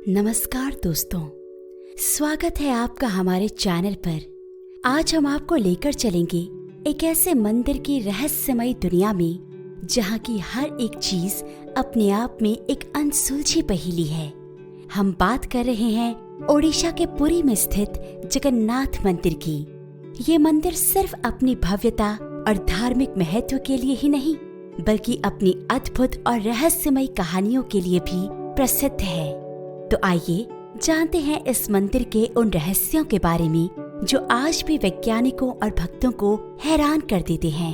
नमस्कार दोस्तों, स्वागत है आपका हमारे चैनल पर। आज हम आपको लेकर चलेंगे एक ऐसे मंदिर की रहस्यमयी दुनिया में जहाँ की हर एक चीज अपने आप में एक अनसुलझी पहेली है। हम बात कर रहे हैं ओडिशा के पुरी में स्थित जगन्नाथ मंदिर की। ये मंदिर सिर्फ अपनी भव्यता और धार्मिक महत्व के लिए ही नहीं, बल्कि अपनी अद्भुत और रहस्यमयी कहानियों के लिए भी प्रसिद्ध है। तो आइए जानते हैं इस मंदिर के उन रहस्यों के बारे में जो आज भी वैज्ञानिकों और भक्तों को हैरान कर देते हैं।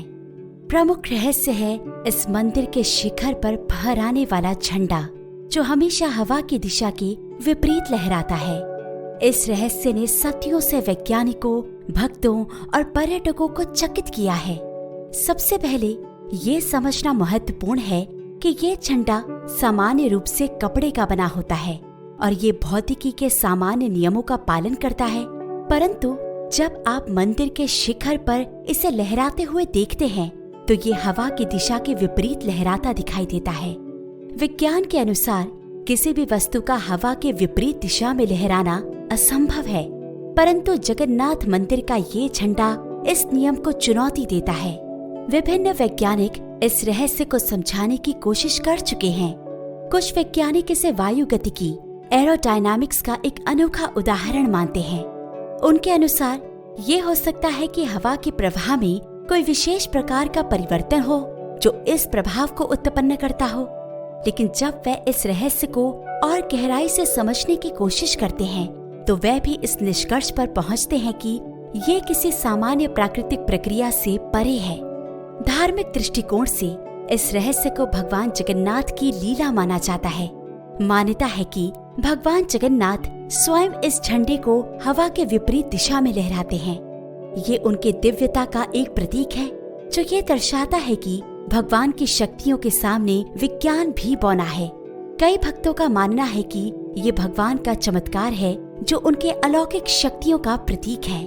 प्रमुख रहस्य है इस मंदिर के शिखर पर फहराने वाला झंडा, जो हमेशा हवा की दिशा के विपरीत लहराता है। इस रहस्य ने सदियों से वैज्ञानिकों, भक्तों और पर्यटकों को चकित किया है। सबसे पहले ये समझना महत्वपूर्ण है कि ये झंडा सामान्य रूप से कपड़े का बना होता है और ये भौतिकी के सामान्य नियमों का पालन करता है। परंतु जब आप मंदिर के शिखर पर इसे लहराते हुए देखते हैं तो ये हवा की दिशा के विपरीत लहराता दिखाई देता है। विज्ञान के अनुसार किसी भी वस्तु का हवा के विपरीत दिशा में लहराना असंभव है, परंतु जगन्नाथ मंदिर का ये झंडा इस नियम को चुनौती देता है। विभिन्न वैज्ञानिक इस रहस्य को समझाने की कोशिश कर चुके हैं। कुछ वैज्ञानिक इसे वायु गतिकी, एरोडायनामिक्स का एक अनोखा उदाहरण मानते हैं। उनके अनुसार ये हो सकता है कि हवा के प्रवाह में कोई विशेष प्रकार का परिवर्तन हो जो इस प्रभाव को उत्पन्न करता हो। लेकिन जब वे इस रहस्य को और गहराई से समझने की कोशिश करते हैं तो वे भी इस निष्कर्ष पर पहुंचते हैं कि ये किसी सामान्य प्राकृतिक प्रक्रिया से परे है। धार्मिक दृष्टिकोण से इस रहस्य को भगवान जगन्नाथ की लीला माना जाता है। मान्यता है कि भगवान जगन्नाथ स्वयं इस झंडे को हवा के विपरीत दिशा में लहराते हैं। ये उनके दिव्यता का एक प्रतीक है जो ये दर्शाता है कि भगवान की शक्तियों के सामने विज्ञान भी बौना है। कई भक्तों का मानना है कि ये भगवान का चमत्कार है जो उनके अलौकिक शक्तियों का प्रतीक है।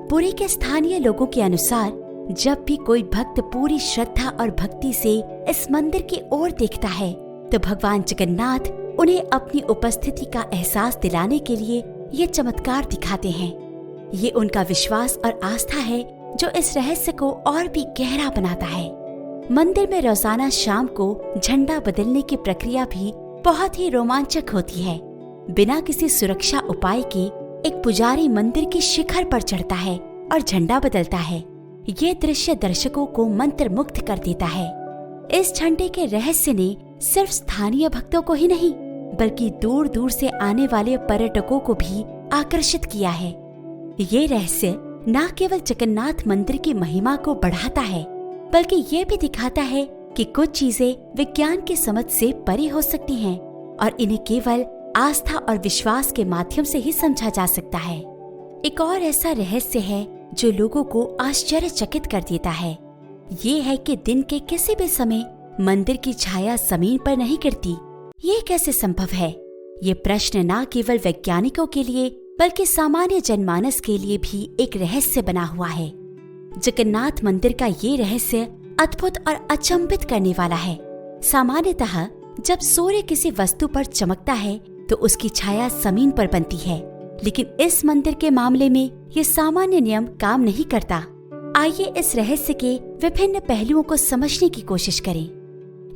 पुरी के स्थानीय लोगों के अनुसार जब भी कोई भक्त पूरी श्रद्धा और भक्ति से इस मंदिर की ओर देखता है तो भगवान जगन्नाथ उन्हें अपनी उपस्थिति का एहसास दिलाने के लिए ये चमत्कार दिखाते हैं। ये उनका विश्वास और आस्था है जो इस रहस्य को और भी गहरा बनाता है। मंदिर में रोजाना शाम को झंडा बदलने की प्रक्रिया भी बहुत ही रोमांचक होती है। बिना किसी सुरक्षा उपाय के एक पुजारी मंदिर की शिखर पर चढ़ता है और झंडा बदलता है। ये दृश्य दर्शकों को मंत्रमुग्ध कर देता है। इस झंडे के रहस्य ने सिर्फ स्थानीय भक्तों को ही नहीं, बल्कि दूर दूर से आने वाले पर्यटकों को भी आकर्षित किया है। ये रहस्य न केवल जगन्नाथ मंदिर की महिमा को बढ़ाता है, बल्कि ये भी दिखाता है कि कुछ चीजें विज्ञान की समझ से परे हो सकती हैं और इन्हें केवल आस्था और विश्वास के माध्यम से ही समझा जा सकता है। एक और ऐसा रहस्य है जो लोगों को आश्चर्यचकित कर देता है। ये है कि दिन के किसी भी समय मंदिर की छाया जमीन पर नहीं गिरती। ये कैसे संभव है? ये प्रश्न न केवल वैज्ञानिकों के लिए बल्कि सामान्य जनमानस के लिए भी एक रहस्य बना हुआ है। जगन्नाथ मंदिर का ये रहस्य अद्भुत और अचंभित करने वाला है। सामान्यतः जब सूर्य किसी वस्तु पर चमकता है तो उसकी छाया जमीन पर बनती है, लेकिन इस मंदिर के मामले में ये सामान्य नियम काम नहीं करता। आइए इस रहस्य के विभिन्न पहलुओं को समझने की कोशिश करें।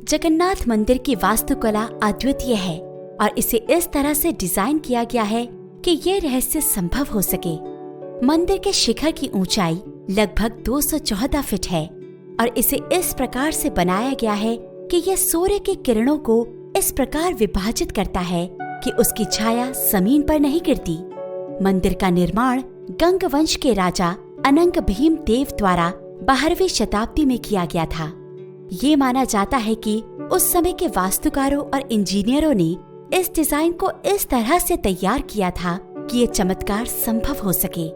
जगन्नाथ मंदिर की वास्तुकला अद्वितीय है और इसे इस तरह से डिजाइन किया गया है कि ये रहस्य संभव हो सके। मंदिर के शिखर की ऊंचाई लगभग 214 फीट है और इसे इस प्रकार से बनाया गया है कि यह सूर्य की किरणों को इस प्रकार विभाजित करता है कि उसकी छाया जमीन पर नहीं गिरती। मंदिर का निर्माण गंग वंश के राजा अनंग भीम देव द्वारा 12वीं शताब्दी में किया गया था। ये माना जाता है कि उस समय के वास्तुकारों और इंजीनियरों ने इस डिजाइन को इस तरह से तैयार किया था कि ये चमत्कार संभव हो सके।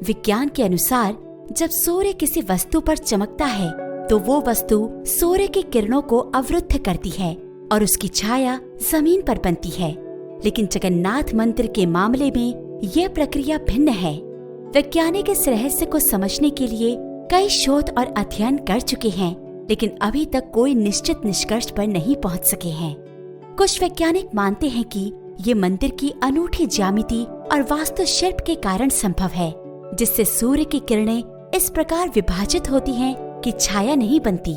विज्ञान के अनुसार जब सूर्य किसी वस्तु पर चमकता है तो वो वस्तु सूर्य की किरणों को अवरुद्ध करती है और उसकी छाया जमीन पर बनती है। लेकिन जगन्नाथ मंदिर के मामले में यह प्रक्रिया भिन्न है। वैज्ञानिक इस रहस्य को समझने के लिए कई शोध और अध्ययन कर चुके हैं, लेकिन अभी तक कोई निश्चित निष्कर्ष पर नहीं पहुंच सके हैं। कुछ वैज्ञानिक मानते हैं कि ये मंदिर की अनूठी ज्यामिति और वास्तुशिल्प के कारण संभव है, जिससे सूर्य की किरणें इस प्रकार विभाजित होती हैं कि छाया नहीं बनती।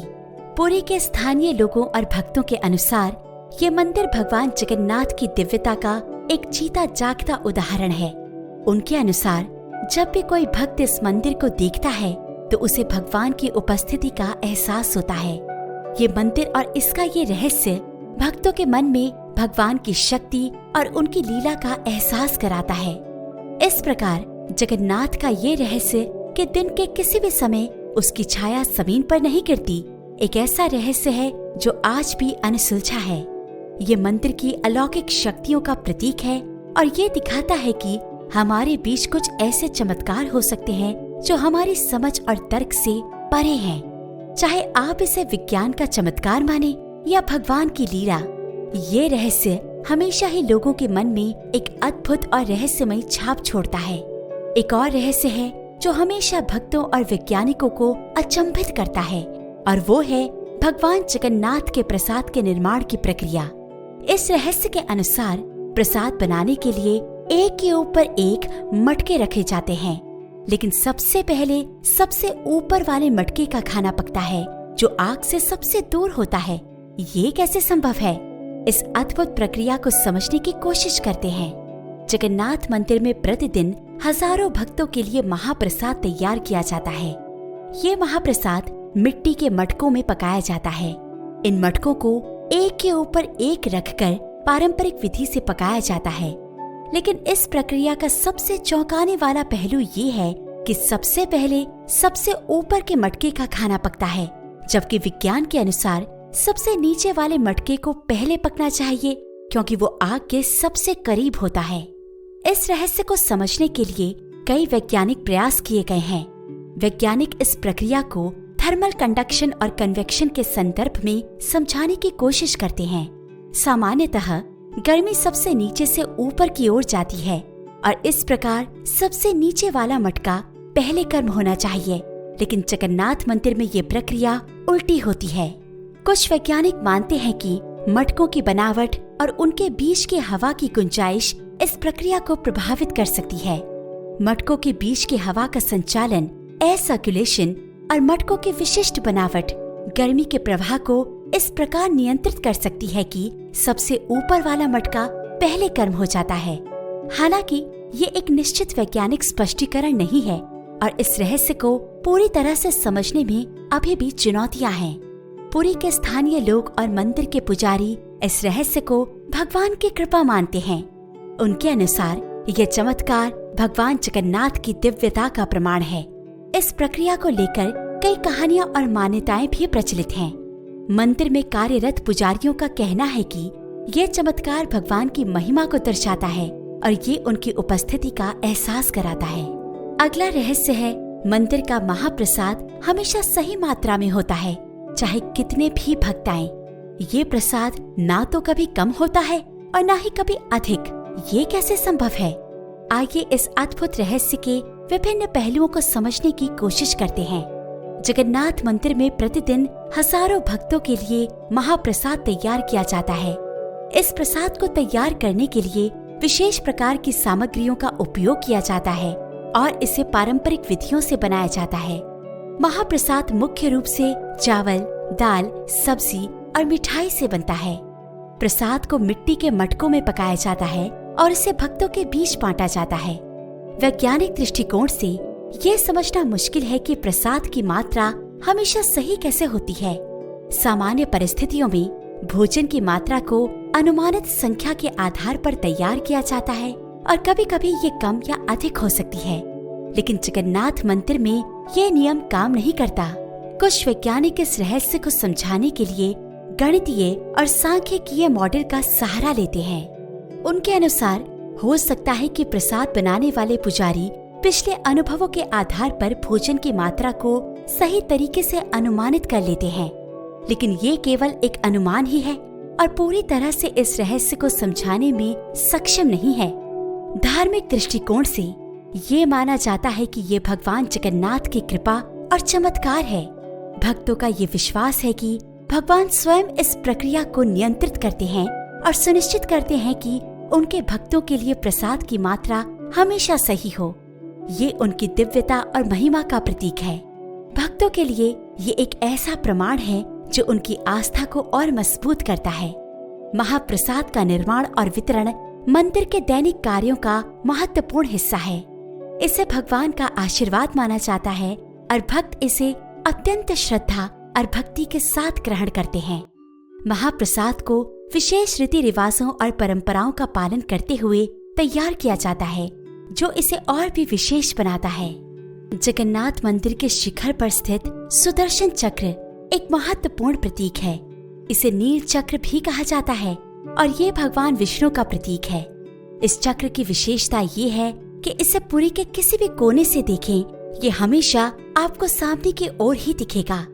पुरी के स्थानीय लोगों और भक्तों के अनुसार ये मंदिर भगवान जगन्नाथ की दिव्यता का एक जीता जागता उदाहरण है। उनके अनुसार जब भी कोई भक्त इस मंदिर को देखता है तो उसे भगवान की उपस्थिति का एहसास होता है। ये मंदिर और इसका ये रहस्य भक्तों के मन में भगवान की शक्ति और उनकी लीला का एहसास कराता है। इस प्रकार जगन्नाथ का ये रहस्य कि दिन के किसी भी समय उसकी छाया जमीन पर नहीं गिरती, एक ऐसा रहस्य है जो आज भी अनसुलझा है। ये मंदिर की अलौकिक शक्तियों का प्रतीक है और ये दिखाता है कि हमारे बीच कुछ ऐसे चमत्कार हो सकते हैं जो हमारी समझ और तर्क से परे हैं। चाहे आप इसे विज्ञान का चमत्कार माने या भगवान की लीला, ये रहस्य हमेशा ही लोगों के मन में एक अद्भुत और रहस्यमयी छाप छोड़ता है। एक और रहस्य है जो हमेशा भक्तों और वैज्ञानिकों को अचंभित करता है और वो है भगवान जगन्नाथ के प्रसाद के निर्माण की प्रक्रिया। इस रहस्य के अनुसार प्रसाद बनाने के लिए एक के ऊपर एक मटके रखे जाते हैं, लेकिन सबसे पहले सबसे ऊपर वाले मटके का खाना पकता है जो आग से सबसे दूर होता है। ये कैसे संभव है? इस अद्भुत प्रक्रिया को समझने की कोशिश करते हैं। जगन्नाथ मंदिर में प्रतिदिन हजारों भक्तों के लिए महाप्रसाद तैयार किया जाता है। ये महाप्रसाद मिट्टी के मटकों में पकाया जाता है। इन मटकों को एक के ऊपर एक रखकर पारंपरिक विधि से पकाया जाता है, लेकिन इस प्रक्रिया का सबसे चौंकाने वाला पहलू ये है कि सबसे पहले सबसे ऊपर के मटके का खाना पकता है, जबकि विज्ञान के अनुसार सबसे नीचे वाले मटके को पहले पकना चाहिए क्योंकि वो आग के सबसे करीब होता है। इस रहस्य को समझने के लिए कई वैज्ञानिक प्रयास किए गए हैं। वैज्ञानिक इस प्रक्रिया को थर्मल कंडक्शन और कन्वेक्शन के संदर्भ में समझाने की कोशिश करते हैं। सामान्यतः गर्मी सबसे नीचे से ऊपर की ओर जाती है और इस प्रकार सबसे नीचे वाला मटका पहले गर्म होना चाहिए, लेकिन जगन्नाथ मंदिर में ये प्रक्रिया उल्टी होती है। कुछ वैज्ञानिक मानते हैं कि मटकों की बनावट और उनके बीच की हवा की गुंजाइश इस प्रक्रिया को प्रभावित कर सकती है। मटकों के बीच की हवा का संचालन, एयर सर्कुलेशन और मटकों की विशिष्ट बनावट गर्मी के प्रवाह को इस प्रकार नियंत्रित कर सकती है कि सबसे ऊपर वाला मटका पहले गर्म हो जाता है। हालांकि ये एक निश्चित वैज्ञानिक स्पष्टीकरण नहीं है और इस रहस्य को पूरी तरह से समझने में अभी भी चुनौतियां हैं। पुरी के स्थानीय लोग और मंदिर के पुजारी इस रहस्य को भगवान की कृपा मानते हैं। उनके अनुसार यह चमत्कार भगवान जगन्नाथ की दिव्यता का प्रमाण है। इस प्रक्रिया को लेकर कई कहानियां और मान्यताएं भी प्रचलित हैं। मंदिर में कार्यरत पुजारियों का कहना है कि ये चमत्कार भगवान की महिमा को दर्शाता है और ये उनकी उपस्थिति का एहसास कराता है। अगला रहस्य है मंदिर का महाप्रसाद हमेशा सही मात्रा में होता है, चाहे कितने भी भक्त आएं। ये प्रसाद ना तो कभी कम होता है और ना ही कभी अधिक। ये कैसे संभव है? आइए इस अद्भुत रहस्य के विभिन्न पहलुओं को समझने की कोशिश करते हैं। जगन्नाथ मंदिर में प्रतिदिन हजारों भक्तों के लिए महाप्रसाद तैयार किया जाता है। इस प्रसाद को तैयार करने के लिए विशेष प्रकार की सामग्रियों का उपयोग किया जाता है और इसे पारंपरिक विधियों से बनाया जाता है। महाप्रसाद मुख्य रूप से चावल, दाल, सब्जी और मिठाई से बनता है। प्रसाद को मिट्टी के मटकों में पकाया जाता है और इसे भक्तों के बीच बांटा जाता है। वैज्ञानिक दृष्टिकोण से ये समझना मुश्किल है कि प्रसाद की मात्रा हमेशा सही कैसे होती है। सामान्य परिस्थितियों में भोजन की मात्रा को अनुमानित संख्या के आधार पर तैयार किया जाता है और कभी कभी ये कम या अधिक हो सकती है, लेकिन जगन्नाथ मंदिर में ये नियम काम नहीं करता। कुछ वैज्ञानिक इस रहस्य को समझाने के लिए गणितीय और सांख्यिकीय मॉडल का सहारा लेते हैं। उनके अनुसार हो सकता है कि प्रसाद बनाने वाले पुजारी पिछले अनुभवों के आधार पर भोजन की मात्रा को सही तरीके से अनुमानित कर लेते हैं, लेकिन ये केवल एक अनुमान ही है और पूरी तरह से इस रहस्य को समझाने में सक्षम नहीं है। धार्मिक दृष्टिकोण से ये माना जाता है कि ये भगवान जगन्नाथ की कृपा और चमत्कार है। भक्तों का ये विश्वास है कि भगवान स्वयं इस प्रक्रिया को नियंत्रित करते हैं और सुनिश्चित करते हैं कि उनके भक्तों के लिए प्रसाद की मात्रा हमेशा सही हो। ये उनकी दिव्यता और महिमा का प्रतीक है। भक्तों के लिए ये एक ऐसा प्रमाण है जो उनकी आस्था को और मजबूत करता है। महाप्रसाद का निर्माण और वितरण मंदिर के दैनिक कार्यों का महत्वपूर्ण हिस्सा है। इसे भगवान का आशीर्वाद माना जाता है और भक्त इसे अत्यंत श्रद्धा और भक्ति के साथ ग्रहण करते हैं। महाप्रसाद को विशेष रीति रिवाजों और परंपराओं का पालन करते हुए तैयार किया जाता है, जो इसे और भी विशेष बनाता है। जगन्नाथ मंदिर के शिखर पर स्थित सुदर्शन चक्र एक महत्वपूर्ण प्रतीक है। इसे नील चक्र भी कहा जाता है और ये भगवान विष्णु का प्रतीक है। इस चक्र की विशेषता ये है कि इसे पुरी के किसी भी कोने से देखें, ये हमेशा आपको सामने की ओर ही दिखेगा।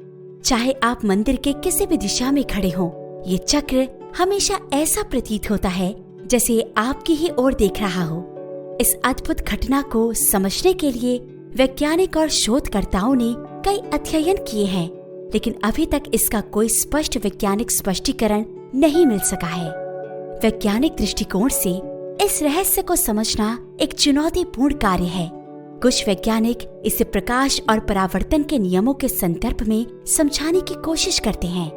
चाहे आप मंदिर के किसी भी दिशा में खड़े हों, ये चक्र हमेशा ऐसा प्रतीत होता है जैसे ये आपकी ही ओर देख रहा हो। इस अद्भुत घटना को समझने के लिए वैज्ञानिक और शोधकर्ताओं ने कई अध्ययन किए हैं, लेकिन अभी तक इसका कोई स्पष्ट वैज्ञानिक स्पष्टीकरण नहीं मिल सका है। वैज्ञानिक दृष्टिकोण से इस रहस्य को समझना एक चुनौतीपूर्ण कार्य है। कुछ वैज्ञानिक इसे प्रकाश और परावर्तन के नियमों के संदर्भ में समझाने की कोशिश करते हैं।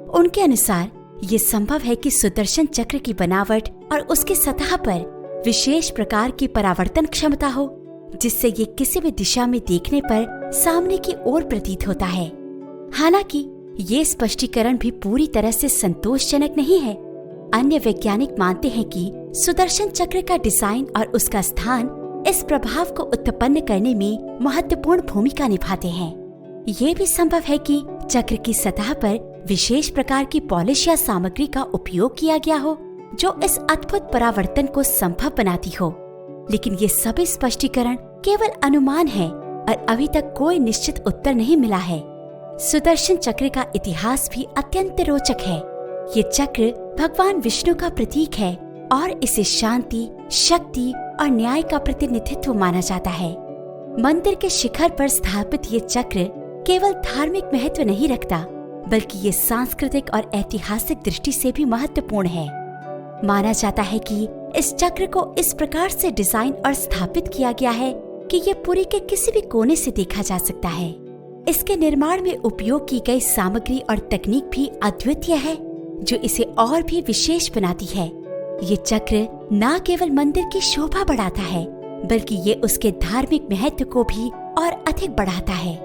उनके अनुसार ये संभव है कि सुदर्शन चक्र की बनावट और उसकी सतह पर विशेष प्रकार की परावर्तन क्षमता हो, जिससे ये किसी भी दिशा में देखने पर सामने की ओर प्रतीत होता है। हालांकि ये स्पष्टीकरण भी पूरी तरह से संतोषजनक नहीं है। अन्य वैज्ञानिक मानते हैं कि सुदर्शन चक्र का डिजाइन और उसका स्थान इस प्रभाव को उत्पन्न करने में महत्वपूर्ण भूमिका निभाते हैं। ये भी संभव है कि चक्र की सतह पर विशेष प्रकार की पॉलिश या सामग्री का उपयोग किया गया हो, जो इस अद्भुत परावर्तन को संभव बनाती हो। लेकिन ये सभी स्पष्टीकरण केवल अनुमान है और अभी तक कोई निश्चित उत्तर नहीं मिला है। सुदर्शन चक्र का इतिहास भी अत्यंत रोचक है। ये चक्र भगवान विष्णु का प्रतीक है और इसे शांति, शक्ति और न्याय का प्रतिनिधित्व माना जाता है। मंदिर के शिखर पर स्थापित ये चक्र केवल धार्मिक महत्व नहीं रखता, बल्कि ये सांस्कृतिक और ऐतिहासिक दृष्टि से भी महत्वपूर्ण है। माना जाता है कि इस चक्र को इस प्रकार से डिजाइन और स्थापित किया गया है कि ये पुरी के किसी भी कोने से देखा जा सकता है। इसके निर्माण में उपयोग की गई सामग्री और तकनीक भी अद्वितीय है, जो इसे और भी विशेष बनाती है। ये चक्र न केवल मंदिर की शोभा बढ़ाता है, बल्कि ये उसके धार्मिक महत्व को भी और अधिक बढ़ाता है।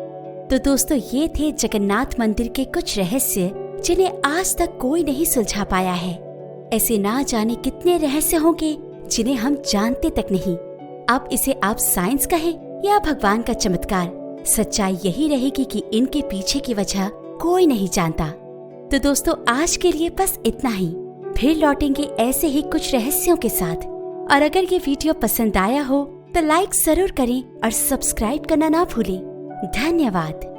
तो दोस्तों, ये थे जगन्नाथ मंदिर के कुछ रहस्य जिन्हें आज तक कोई नहीं सुलझा पाया है। ऐसे ना जाने कितने रहस्य होंगे जिन्हें हम जानते तक नहीं। अब इसे आप साइंस कहें या भगवान का चमत्कार, सच्चाई यही रहेगी कि इनके पीछे की वजह कोई नहीं जानता। तो दोस्तों, आज के लिए बस इतना ही। फिर लौटेंगे ऐसे ही कुछ रहस्यों के साथ। और अगर ये वीडियो पसंद आया हो तो लाइक जरूर करें और सब्सक्राइब करना ना भूलें। धन्यवाद।